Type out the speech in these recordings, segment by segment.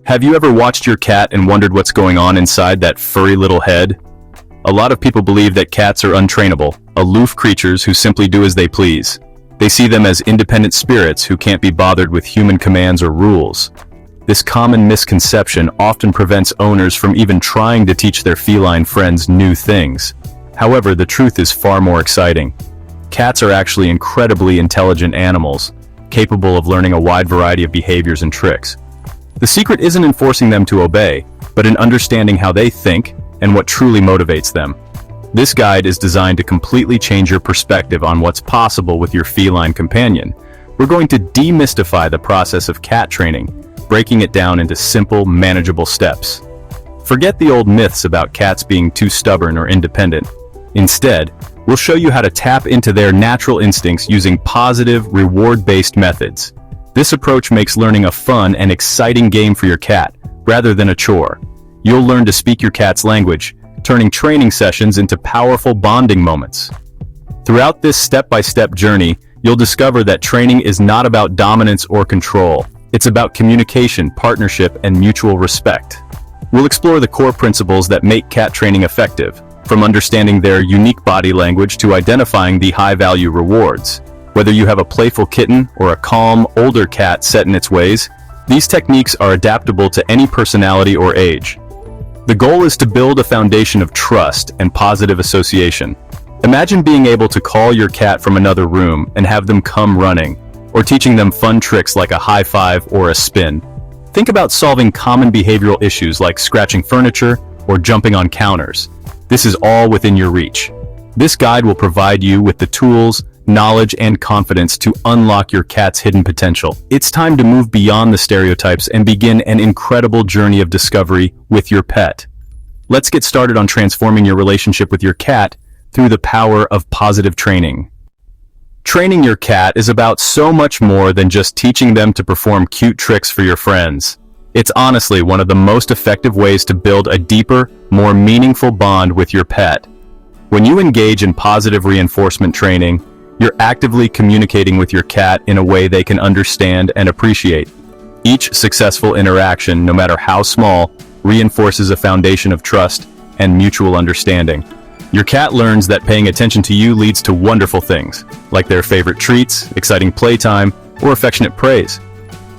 Have you ever watched your cat and wondered what's going on inside that furry little head? A lot of people believe that cats are untrainable, aloof creatures who simply do as they please. They see them as independent spirits who can't be bothered with human commands or rules. This common misconception often prevents owners from even trying to teach their feline friends new things. However, the truth is far more exciting. Cats are actually incredibly intelligent animals, capable of learning a wide variety of behaviors and tricks. The secret isn't in forcing them to obey, but in understanding how they think and what truly motivates them. This guide is designed to completely change your perspective on what's possible with your feline companion. We're going to demystify the process of cat training, breaking it down into simple, manageable steps. Forget the old myths about cats being too stubborn or independent. Instead, we'll show you how to tap into their natural instincts using positive, reward-based methods. This approach makes learning a fun and exciting game for your cat, rather than a chore. You'll learn to speak your cat's language, turning training sessions into powerful bonding moments. Throughout this step-by-step journey, you'll discover that training is not about dominance or control. It's about communication, partnership, and mutual respect. We'll explore the core principles that make cat training effective, from understanding their unique body language to identifying the high-value rewards. Whether you have a playful kitten or a calm, older cat set in its ways, these techniques are adaptable to any personality or age. The goal is to build a foundation of trust and positive association. Imagine being able to call your cat from another room and have them come running, or teaching them fun tricks like a high five or a spin. Think about solving common behavioral issues like scratching furniture or jumping on counters. This is all within your reach. This guide will provide you with the tools, knowledge, and confidence to unlock your cat's hidden potential. It's time to move beyond the stereotypes and begin an incredible journey of discovery with your pet. Let's get started on transforming your relationship with your cat through the power of positive training. Training your cat is about so much more than just teaching them to perform cute tricks for your friends. It's honestly one of the most effective ways to build a deeper, more meaningful bond with your pet. When you engage in positive reinforcement training, you're actively communicating with your cat in a way they can understand and appreciate. Each successful interaction, no matter how small, reinforces a foundation of trust and mutual understanding. Your cat learns that paying attention to you leads to wonderful things, like their favorite treats, exciting playtime, or affectionate praise.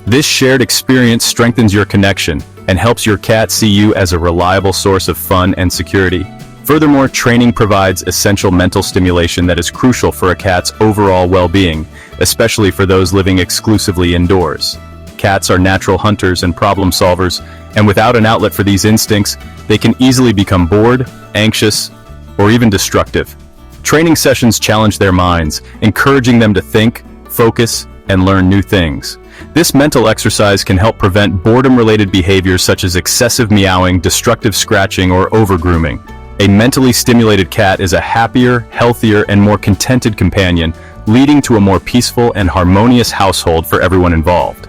This shared experience strengthens your connection and helps your cat see you as a reliable source of fun and security. Furthermore, training provides essential mental stimulation that is crucial for a cat's overall well-being, especially for those living exclusively indoors. Cats are natural hunters and problem solvers, and without an outlet for these instincts, they can easily become bored, anxious, or even destructive. Training sessions challenge their minds, encouraging them to think, focus, and learn new things. This mental exercise can help prevent boredom-related behaviors such as excessive meowing, destructive scratching, or over-grooming. A mentally stimulated cat is a happier, healthier, and more contented companion, leading to a more peaceful and harmonious household for everyone involved.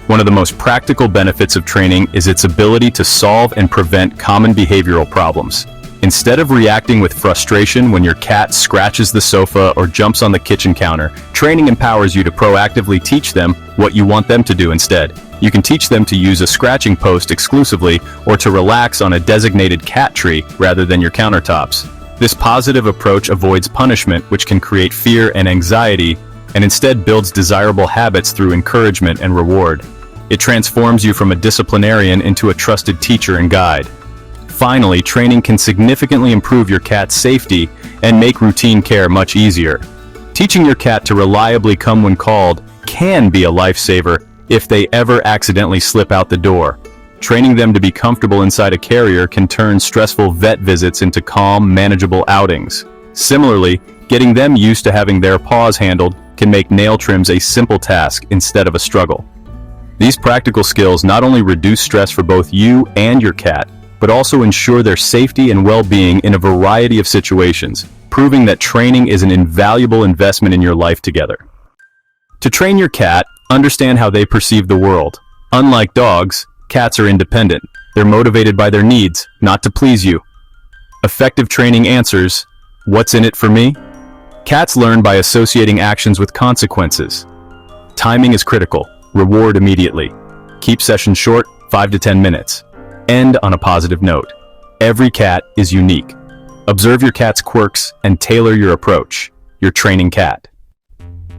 One of the most practical benefits of training is its ability to solve and prevent common behavioral problems. Instead of reacting with frustration when your cat scratches the sofa or jumps on the kitchen counter, training empowers you to proactively teach them what you want them to do instead. You can teach them to use a scratching post exclusively or to relax on a designated cat tree rather than your countertops. This positive approach avoids punishment, which can create fear and anxiety, and instead builds desirable habits through encouragement and reward. It transforms you from a disciplinarian into a trusted teacher and guide. Finally, training can significantly improve your cat's safety and make routine care much easier. Teaching your cat to reliably come when called can be a lifesaver if they ever accidentally slip out the door. Training them to be comfortable inside a carrier can turn stressful vet visits into calm, manageable outings. Similarly, getting them used to having their paws handled can make nail trims a simple task instead of a struggle. These practical skills not only reduce stress for both you and your cat, but also ensure their safety and well-being in a variety of situations, proving that training is an invaluable investment in your life together. To train your cat, understand how they perceive the world. Unlike dogs, cats are independent. They're motivated by their needs, not to please you. Effective training answers, what's in it for me? Cats learn by associating actions with consequences. Timing is critical. Reward immediately. Keep sessions short, 5 to 10 minutes. End on a positive note. Every cat is unique. Observe your cat's quirks and tailor your approach. Your training cat.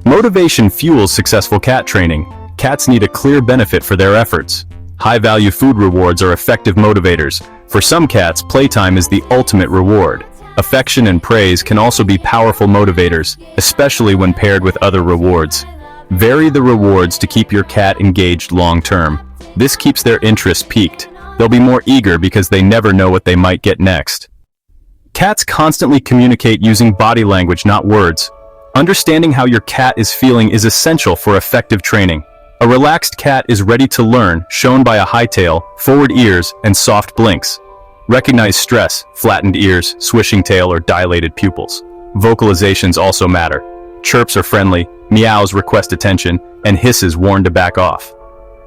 Motivation fuels successful cat training. Cats need a clear benefit for their efforts. High-value food rewards are effective motivators. For some cats, playtime is the ultimate reward. Affection and praise can also be powerful motivators, especially when paired with other rewards. Vary the rewards to keep your cat engaged long-term. This keeps their interest piqued. They'll be more eager because they never know what they might get next. Cats constantly communicate using body language, not words. Understanding how your cat is feeling is essential for effective training. A relaxed cat is ready to learn, shown by a high tail, forward ears, and soft blinks. Recognize stress, flattened ears, swishing tail, or dilated pupils. Vocalizations also matter. Chirps are friendly, meows request attention, and hisses warn to back off.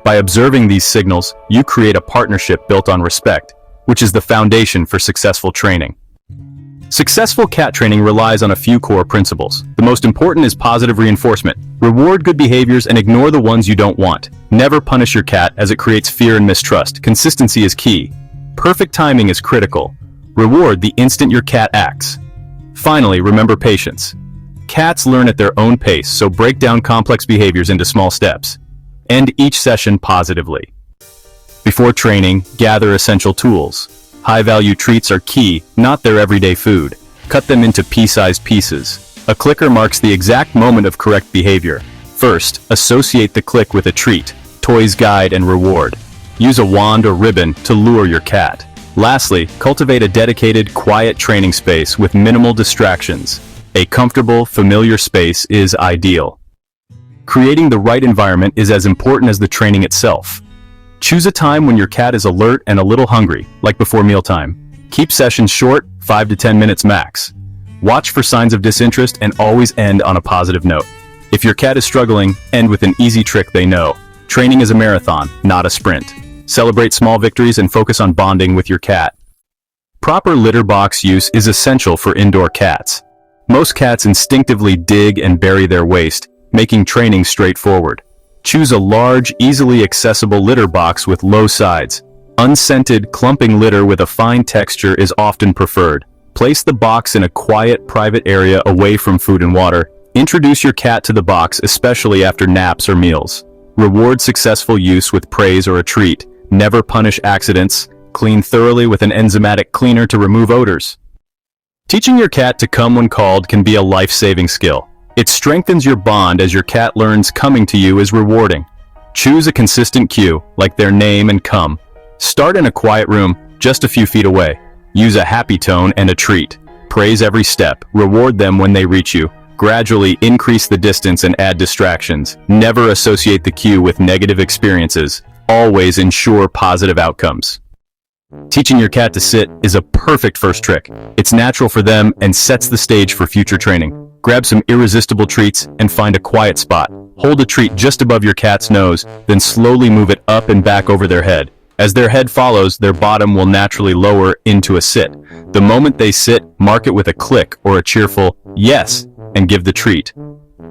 By observing these signals, you create a partnership built on respect, which is the foundation for successful training. Successful cat training relies on a few core principles. The most important is positive reinforcement. Reward good behaviors and ignore the ones you don't want. Never punish your cat, as it creates fear and mistrust. Consistency is key. Perfect timing is critical. Reward the instant your cat acts. Finally, remember patience. Cats learn at their own pace, so break down complex behaviors into small steps. End each session positively. Before training, gather essential tools. High-value treats are key, not their everyday food. Cut them into pea-sized pieces. A clicker marks the exact moment of correct behavior. First, associate the click with a treat, toys, guide, and reward. Use a wand or ribbon to lure your cat. Lastly, cultivate a dedicated, quiet training space with minimal distractions. A comfortable, familiar space is ideal. Creating the right environment is as important as the training itself. Choose a time when your cat is alert and a little hungry, like before mealtime. Keep sessions short, 5 to 10 minutes max. Watch for signs of disinterest and always end on a positive note. If your cat is struggling, end with an easy trick they know. Training is a marathon, not a sprint. Celebrate small victories and focus on bonding with your cat. Proper litter box use is essential for indoor cats. Most cats instinctively dig and bury their waste, making training straightforward. Choose a large, easily accessible litter box with low sides. Unscented, clumping litter with a fine texture is often preferred. Place the box in a quiet, private area away from food and water. Introduce your cat to the box, especially after naps or meals. Reward successful use with praise or a treat. Never punish accidents. Clean thoroughly with an enzymatic cleaner to remove odors. Teaching your cat to come when called can be a life-saving skill. It strengthens your bond as your cat learns coming to you is rewarding. Choose a consistent cue, like their name and come. Start in a quiet room, just a few feet away. Use a happy tone and a treat. Praise every step, reward them when they reach you. Gradually increase the distance and add distractions. Never associate the cue with negative experiences. Always ensure positive outcomes. Teaching your cat to sit is a perfect first trick. It's natural for them and sets the stage for future training. Grab some irresistible treats and find a quiet spot. Hold a treat just above your cat's nose, then slowly move it up and back over their head. As their head follows, their bottom will naturally lower into a sit. The moment they sit, mark it with a click or a cheerful yes, and give the treat.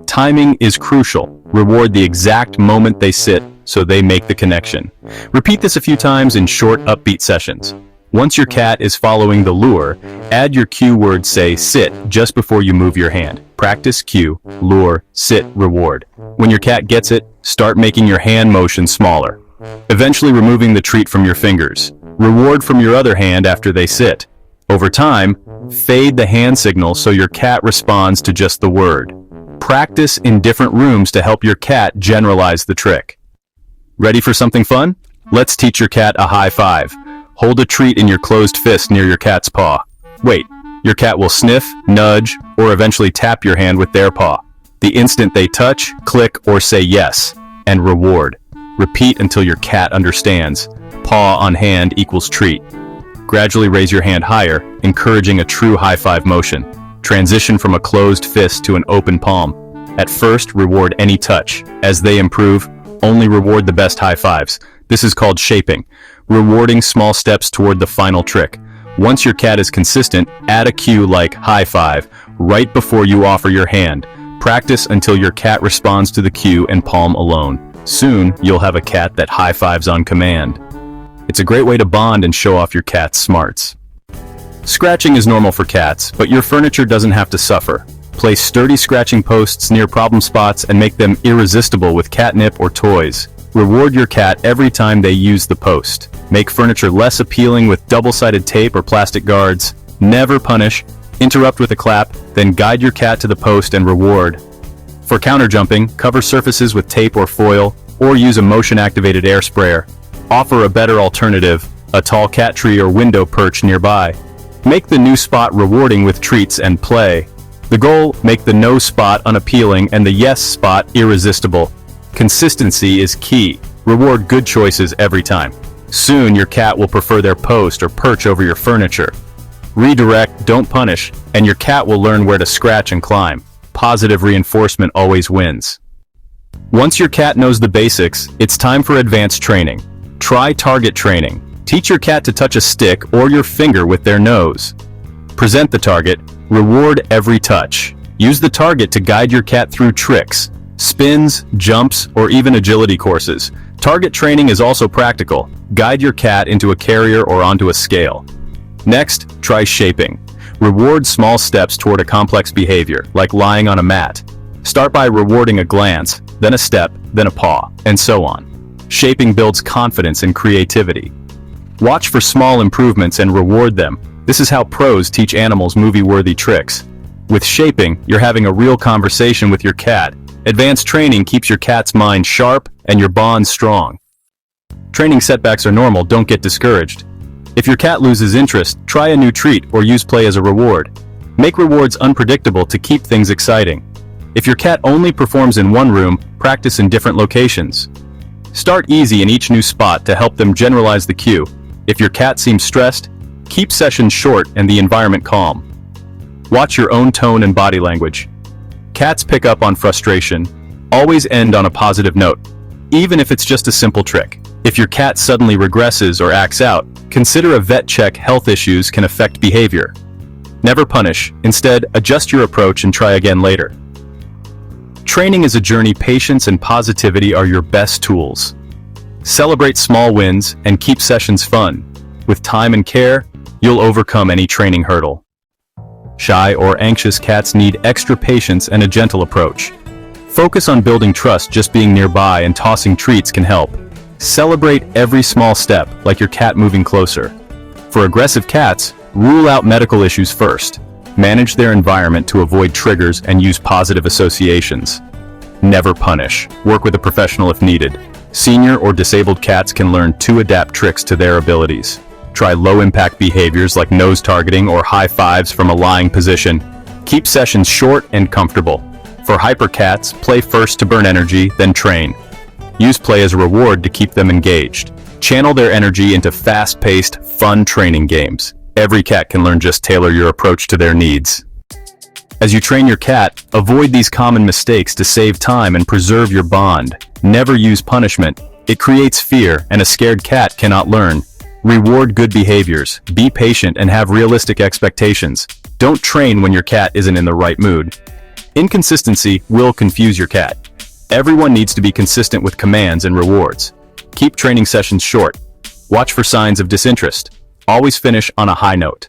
Timing is crucial. Reward the exact moment they sit so they make the connection. Repeat this a few times in short, upbeat sessions. Once your cat is following the lure, add your cue word, say sit, just before you move your hand. Practice cue, lure, sit, reward. When your cat gets it, start making your hand motion smaller. Eventually removing the treat from your fingers. Reward from your other hand after they sit. Over time, fade the hand signal so your cat responds to just the word. Practice in different rooms to help your cat generalize the trick. Ready for something fun? Let's teach your cat a high five. Hold a treat in your closed fist near your cat's paw. Wait, your cat will sniff, nudge, or eventually tap your hand with their paw. The instant they touch, click, or say yes, and reward. Repeat until your cat understands. Paw on hand equals treat. Gradually raise your hand higher, encouraging a true high five motion. Transition from a closed fist to an open palm. At first, reward any touch. As they improve, only reward the best high fives. This is called shaping, rewarding small steps toward the final trick. Once your cat is consistent, add a cue like high five right before you offer your hand. Practice until your cat responds to the cue and palm alone. Soon, you'll have a cat that high fives on command. It's a great way to bond and show off your cat's smarts. Scratching is normal for cats, but your furniture doesn't have to suffer. Place sturdy scratching posts near problem spots and make them irresistible with catnip or toys. Reward your cat every time they use the post. Make furniture less appealing with double-sided tape or plastic guards. Never punish. Interrupt with a clap, then guide your cat to the post and reward. For counter jumping, cover surfaces with tape or foil, or use a motion-activated air sprayer. Offer a better alternative, a tall cat tree or window perch nearby. Make the new spot rewarding with treats and play. The goal, make the no spot unappealing and the yes spot irresistible. Consistency is key. Reward good choices every time. Soon your cat will prefer their post or perch over your furniture. Redirect, don't punish, and your cat will learn where to scratch and climb. Positive reinforcement always wins. Once your cat knows the basics, it's time for advanced training. Try target training. Teach your cat to touch a stick or your finger with their nose. Present the target. Reward every touch. Use the target to guide your cat through tricks, spins, jumps, or even agility courses. Target training is also practical. Guide your cat into a carrier or onto a scale. Next, try shaping. Reward small steps toward a complex behavior, like lying on a mat. Start by rewarding a glance, then a step, then a paw, and so on. Shaping builds confidence and creativity. Watch for small improvements and reward them. This is how pros teach animals movie-worthy tricks. With shaping, you're having a real conversation with your cat. Advanced training keeps your cat's mind sharp and your bond strong. Training setbacks are normal, don't get discouraged. If your cat loses interest, try a new treat or use play as a reward. Make rewards unpredictable to keep things exciting. If your cat only performs in one room, practice in different locations. Start easy in each new spot to help them generalize the cue. If your cat seems stressed, keep sessions short and the environment calm. Watch your own tone and body language. Cats pick up on frustration. Always end on a positive note, even if it's just a simple trick. If your cat suddenly regresses or acts out, consider a vet check. Health issues can affect behavior. Never punish. Instead, adjust your approach and try again later. Training is a journey. Patience and positivity are your best tools. Celebrate small wins and keep sessions fun. With time and care, you'll overcome any training hurdle. Shy or anxious cats need extra patience and a gentle approach. Focus on building trust. Just being nearby and tossing treats can help. Celebrate every small step, like your cat moving closer. For aggressive cats, rule out medical issues first. Manage their environment to avoid triggers and use positive associations. Never punish. Work with a professional if needed. Senior or disabled cats can learn to adapt tricks to their abilities. Try low-impact behaviors like nose targeting or high fives from a lying position. Keep sessions short and comfortable. For hyper cats, play first to burn energy, then train. Use play as a reward to keep them engaged. Channel their energy into fast-paced, fun training games. Every cat can learn. Just tailor your approach to their needs. As you train your cat, avoid these common mistakes to save time and preserve your bond. Never use punishment. It creates fear, and a scared cat cannot learn. Reward good behaviors. Be patient and have realistic expectations. Don't train when your cat isn't in the right mood. Inconsistency will confuse your cat. Everyone needs to be consistent with commands and rewards. Keep training sessions short. Watch for signs of disinterest. Always finish on a high note.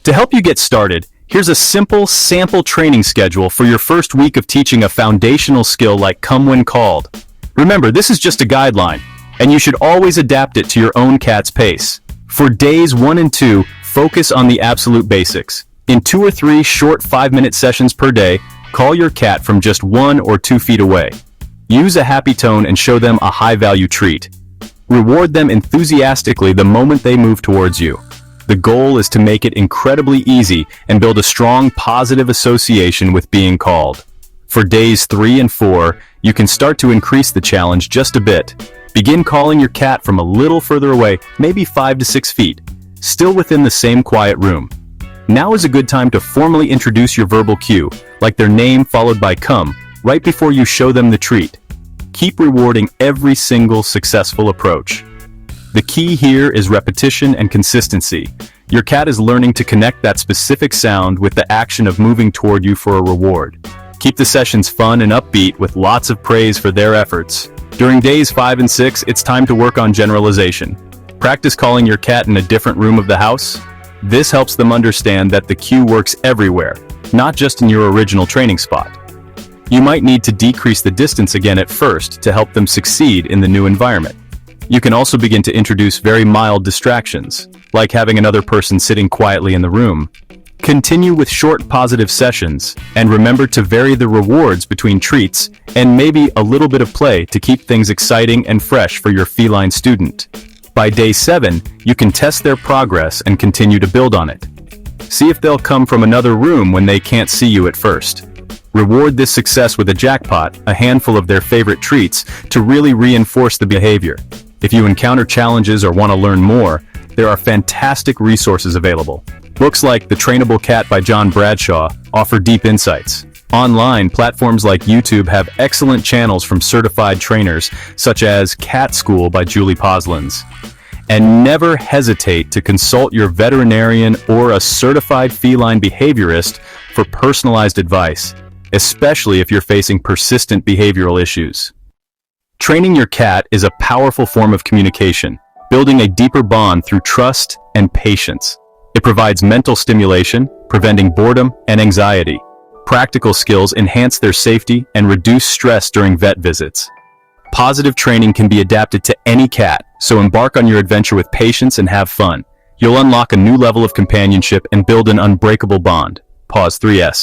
To help you get started, here's a simple sample training schedule for your first week of teaching a foundational skill like come when called. Remember, this is just a guideline, and you should always adapt it to your own cat's pace. For days 1 and 2, focus on the absolute basics. In 2 or 3 short 5-minute sessions per day, call your cat from just 1 or 2 feet away. Use a happy tone and show them a high-value treat. Reward them enthusiastically the moment they move towards you. The goal is to make it incredibly easy and build a strong positive association with being called. For days 3 and 4, you can start to increase the challenge just a bit. Begin calling your cat from a little further away, maybe 5 to 6 feet, still within the same quiet room. Now is a good time to formally introduce your verbal cue, like their name followed by come, right before you show them the treat. Keep rewarding every single successful approach. The key here is repetition and consistency. Your cat is learning to connect that specific sound with the action of moving toward you for a reward. Keep the sessions fun and upbeat with lots of praise for their efforts. During days 5 and 6, it's time to work on generalization. Practice calling your cat in a different room of the house. This helps them understand that the cue works everywhere, not just in your original training spot. You might need to decrease the distance again at first to help them succeed in the new environment. You can also begin to introduce very mild distractions, like having another person sitting quietly in the room. Continue with short positive sessions, and remember to vary the rewards between treats and maybe a little bit of play to keep things exciting and fresh for your feline student. By day 7, you can test their progress and continue to build on it. See if they'll come from another room when they can't see you at first. Reward this success with a jackpot, a handful of their favorite treats, to really reinforce the behavior. If you encounter challenges or want to learn more, there are fantastic resources available. Books like The Trainable Cat by John Bradshaw offer deep insights. Online, platforms like YouTube have excellent channels from certified trainers, such as Cat School by Julie Poslins. And never hesitate to consult your veterinarian or a certified feline behaviorist for personalized advice, especially if you're facing persistent behavioral issues. Training your cat is a powerful form of communication, building a deeper bond through trust and patience. It provides mental stimulation, preventing boredom and anxiety. Practical skills enhance their safety and reduce stress during vet visits. Positive training can be adapted to any cat, so embark on your adventure with patience and have fun. You'll unlock a new level of companionship and build an unbreakable bond. Pause 3S.